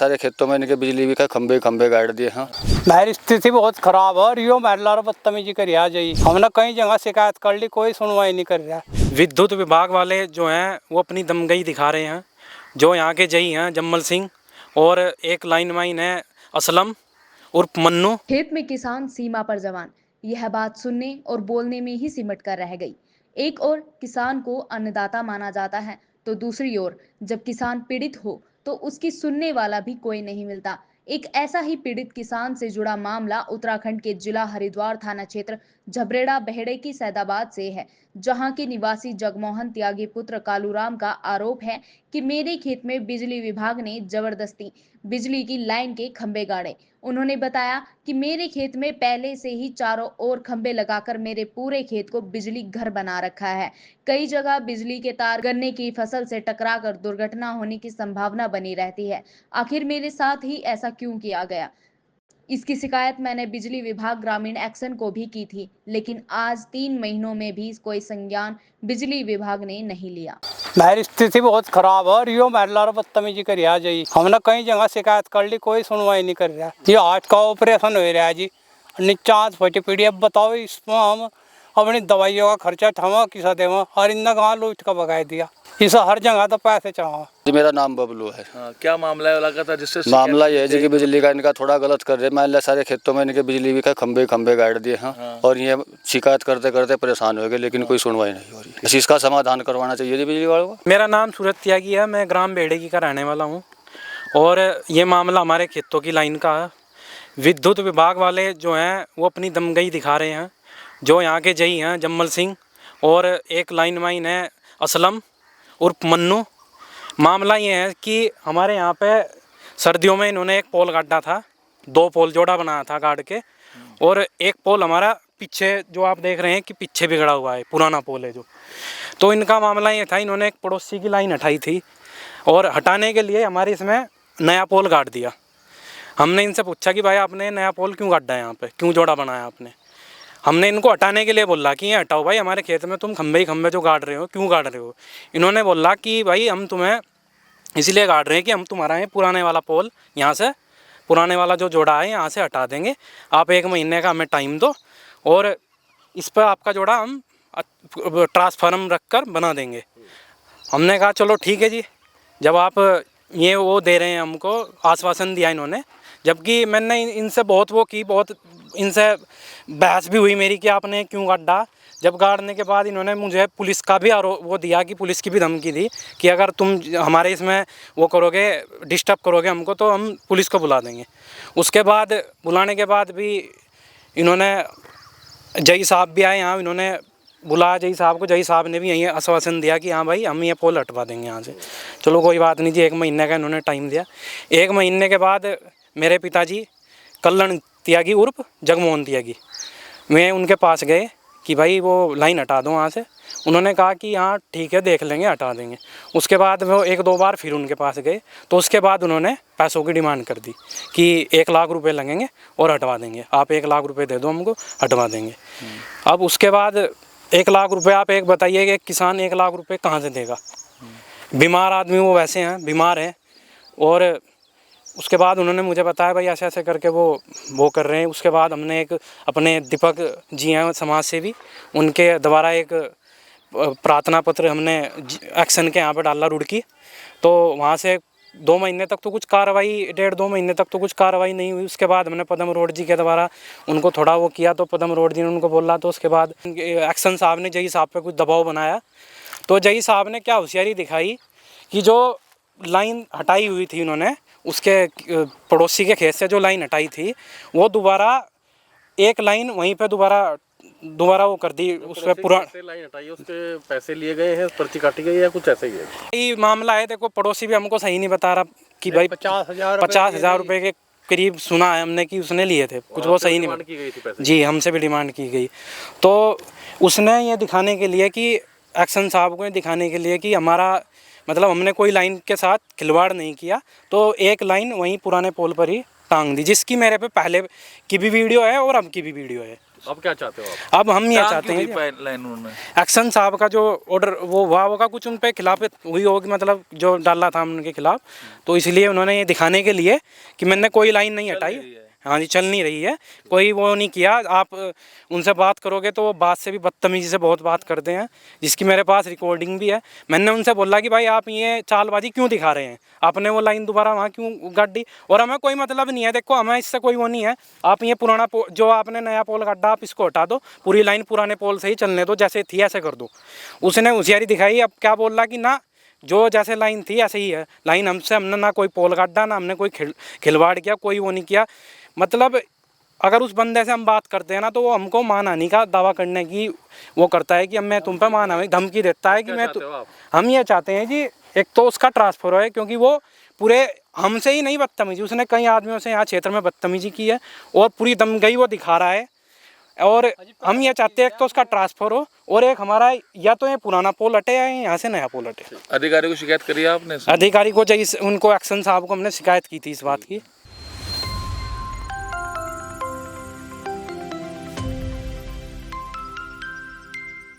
सारे खेतों में इनके बिजली भी का खंबे गाड़ दिए हैं। मेरी स्थिति बहुत खराब है और यो महिला बदतमीजी करी आ जाई। हमने कई जगह शिकायत कर ली, कोई सुनवाई नहीं कर रहा। विद्युत विभाग वाले जो हैं वो अपनी दमगई दिखा रहे हैं। जो यहाँ के जई हैं जम्मल सिंह और एक लाइनमैन है असलम उर्फ मन्नू। खेत में किसान सीमा पर जवान, यह बात सुनने और बोलने में ही सिमट कर रह गई। एक ओर किसान को अन्नदाता माना जाता है तो दूसरी ओर जब किसान पीड़ित हो तो उसकी सुनने वाला भी कोई नहीं मिलता। एक ऐसा ही पीड़ित किसान से जुड़ा मामला उत्तराखंड के जिला हरिद्वार थाना क्षेत्र झबरेड़ा बेहड़े की सैदाबाद से है, जहां के निवासी जगमोहन त्यागी पुत्र कालूराम का आरोप है कि मेरे खेत में बिजली विभाग ने जबरदस्ती बिजली की लाइन के खंभे गाड़े। उन्होंने बताया कि मेरे खेत में पहले से ही चारों ओर खंभे लगाकर मेरे पूरे खेत को बिजली घर बना रखा है। कई जगह बिजली के तार गन्ने की फसल से टकराकर दुर्घटना होने की संभावना बनी रहती है। आखिर मेरे साथ ही ऐसा क्यों किया गया? इसकी शिकायत मैंने बिजली विभाग ग्रामीण एक्शन को भी की थी, लेकिन आज 3 महीनों में भी कोई संज्ञान बिजली विभाग ने नहीं लिया। मेरी स्थिति बहुत खराब है और यो महिला बदतमीजी करी आ जाई। हमने कई जगह शिकायत कर ली, कोई सुनवाई नहीं कर रहा। ये हार्ट का ऑपरेशन हो रहा है जी, नीचा हाथ फटी पीड़ी। अब बताओ इसमें हम अपनी दवाइयों का खर्चा ठमा किसा देवा और इन गाँव लूट का भगा दिया। इस हर जगह तो पैसे चाहो जी। मेरा नाम बबलू है। क्या मामला है लगा था जिससे? मामला ये है जी कि बिजली का इनका थोड़ा गलत कर रहे हैं। मान लिया सारे खेतों में इनके बिजली भी का खंबे गाड़ दिए हैं। और ये शिकायत करते करते परेशान हो गए, लेकिन कोई सुनवाई नहीं हो रही। इस इसका समाधान करवाना चाहिए जी बिजली वालों को। मेरा नाम सूरज त्यागी है, मैं ग्राम बेहड़े का रहने वाला हूँ और ये मामला हमारे खेतों की लाइन का है। विद्युत विभाग वाले जो हैं वो अपनी दमगई दिखा रहे हैं। जो यहाँ के जई हैं जम्मल सिंह और एक लाइनमैन है असलम उर्फ मन्नू। मामला ये है कि हमारे यहाँ पे सर्दियों में इन्होंने एक पोल गाड़ा था, 2 पोल जोड़ा बनाया था गाड़ के, और एक पोल हमारा पीछे जो आप देख रहे हैं कि पीछे बिगड़ा हुआ है, पुराना पोल है जो। तो इनका मामला ये था, इन्होंने एक पड़ोसी की लाइन हटाई थी और हटाने के लिए हमारे इसमें नया पोल गाड़ दिया। हमने इनसे पूछा कि भाई आपने नया पोल क्यों गाड़ा है, यहाँ पे क्यों जोड़ा बनाया आपने? हमने इनको हटाने के लिए बोला कि ये हटाओ भाई, हमारे खेत में तुम खंबे ही खंबे जो गाड़ रहे हो, क्यों गाड़ रहे हो? इन्होंने बोला कि भाई हम तुम्हें इसलिए गाड़ रहे हैं कि हम तुम्हारा ये पुराने वाला पोल यहाँ से, पुराने वाला जो जोड़ा है यहाँ से हटा देंगे। आप 1 महीने का हमें टाइम दो और इस पर आपका जोड़ा हम ट्रांसफार्मर रख कर बना देंगे। हमने कहा चलो ठीक है जी। जब आप ये वो दे रहे हैं, हमको आश्वासन दिया इन्होंने, जबकि मैंने इनसे बहुत वो की, बहुत इनसे बहस भी हुई मेरी कि आपने क्यों गाड़ा। जब गाड़ने के बाद इन्होंने मुझे पुलिस का भी वो दिया कि पुलिस की भी धमकी दी कि अगर तुम हमारे इसमें वो करोगे, डिस्टर्ब करोगे हमको, तो हम पुलिस को बुला देंगे। उसके बाद बुलाने के बाद भी इन्होंने, जई साहब भी आए यहाँ, इन्होंने बुलाया जई साहब को। जई साहब ने भी यही आश्वासन दिया कि हाँ भाई हम ये पोल हटवा देंगे यहाँ से। चलो कोई बात नहीं जी, 1 महीने का इन्होंने टाइम दिया। 1 महीने के बाद मेरे पिताजी कल्याण त्यागी उर्फ जगमोहन त्यागी, मैं उनके पास गए कि भाई वो लाइन हटा दो वहाँ से। उन्होंने कहा कि हाँ ठीक है, देख लेंगे, हटा देंगे। उसके बाद वो 1-2 बार फिर उनके पास गए, तो उसके बाद उन्होंने पैसों की डिमांड कर दी कि 1 लाख रुपए लगेंगे और हटवा देंगे। आप 1 लाख रुपए दे दो हमको, हटवा देंगे। अब उसके बाद 1 लाख रुपए, आप एक बताइए कि किसान 1 लाख रुपए कहाँ से देगा? बीमार आदमी वो वैसे हैं, बीमार हैं। और उसके बाद उन्होंने मुझे बताया भाई ऐसे ऐसे करके वो कर रहे हैं। उसके बाद हमने एक अपने दीपक जी हैं समाज सेवी, उनके द्वारा एक प्रार्थना पत्र हमने एक्शन के यहाँ पर डाला रुड़की। तो वहाँ से 2 महीने तक तो कुछ कार्रवाई, 1.5-2 महीने तक तो कुछ कार्रवाई नहीं हुई। उसके बाद हमने पदम रोड जी के द्वारा उनको थोड़ा वो किया, तो पदम रोड जी ने उनको बोला। तो उसके बाद एक्शन साहब ने जई साहब पे कुछ दबाव बनाया। तो जई साहब ने क्या होशियारी दिखाई कि जो लाइन हटाई हुई थी उन्होंने, उसके पड़ोसी के खेत से जो लाइन हटाई थी, वो दोबारा एक लाइन वहीं पे दोबारा वो कर दी। उस पर पुराना लाइन हटाई, उसके पैसे लिए गए हैं, पर्ची काटी गई या कुछ ऐसा ही है? ये मामला है। देखो पड़ोसी भी हमको सही नहीं बता रहा कि भाई 50,000 रुपये के करीब सुना है हमने कि उसने लिए थे कुछ, वो सही नहीं की गई थी पैसे। जी, हमसे भी डिमांड की गई। तो उसने ये दिखाने के लिए कि एक्शन साहब को दिखाने के लिए कि हमारा मतलब हमने कोई लाइन के साथ खिलवाड़ नहीं किया, तो एक लाइन वहीं पुराने पोल पर ही टांग दी, जिसकी मेरे पे पहले की भी वीडियो है और अब की भी वीडियो है। अब क्या चाहते हो आप? अब हम ये काम चाहते क्यों हैं दी पाइपलाइन उन्होंने? एक्शन साहब का जो ऑर्डर वो हुआ होगा, कुछ उन पे खिलाफ हुई होगी, मतलब जो डाला था उनके खिलाफ, तो इसलिए उन्होंने ये दिखाने के लिए कि मैंने कोई लाइन नहीं हटाई। हाँ जी, चल नहीं रही है, कोई वो नहीं किया। आप उनसे बात करोगे तो वो बात से भी बदतमीजी से बहुत बात करते हैं, जिसकी मेरे पास रिकॉर्डिंग भी है। मैंने उनसे बोला कि भाई आप ये चालबाजी क्यों दिखा रहे हैं, आपने वो लाइन दोबारा वहाँ क्यों गाड़ दी, और हमें कोई मतलब नहीं है, देखो हमें इससे कोई वो नहीं है। आप ये पुराना जो आपने नया पोल गाड़ा आप इसको हटा दो, पूरी लाइन पुराने पोल से ही चलने दो, जैसे थी ऐसे कर दो। उसने होशियारी दिखाई। अब क्या बोल रहा कि ना, जो जैसे लाइन थी ऐसे ही है लाइन, हमने ना कोई पोल गाड़ा, ना हमने कोई खिलवाड़ किया, कोई वो नहीं किया। मतलब अगर उस बंदे से हम बात करते हैं ना, तो वो हमको मानहानि का दावा करने की वो करता है कि मैं तुम पे मानहानि धमकी देता है कि मैं हम ये चाहते हैं जी, एक तो उसका ट्रांसफ़र है, क्योंकि वो पूरे हमसे ही नहीं बदतमीजी, उसने कई आदमियों से यहाँ क्षेत्र में बदतमीजी की है और पूरी दमगई वो दिखा रहा है। और हम ये चाहते हैं एक तो उसका ट्रांसफ़र हो, और एक हमारा या तो ये पुराना पोल हटे या यहाँ से नया पोल हटे। अधिकारी को शिकायत करी आपने? अधिकारी को उनको एक्शन साहब को हमने शिकायत की थी इस बात की।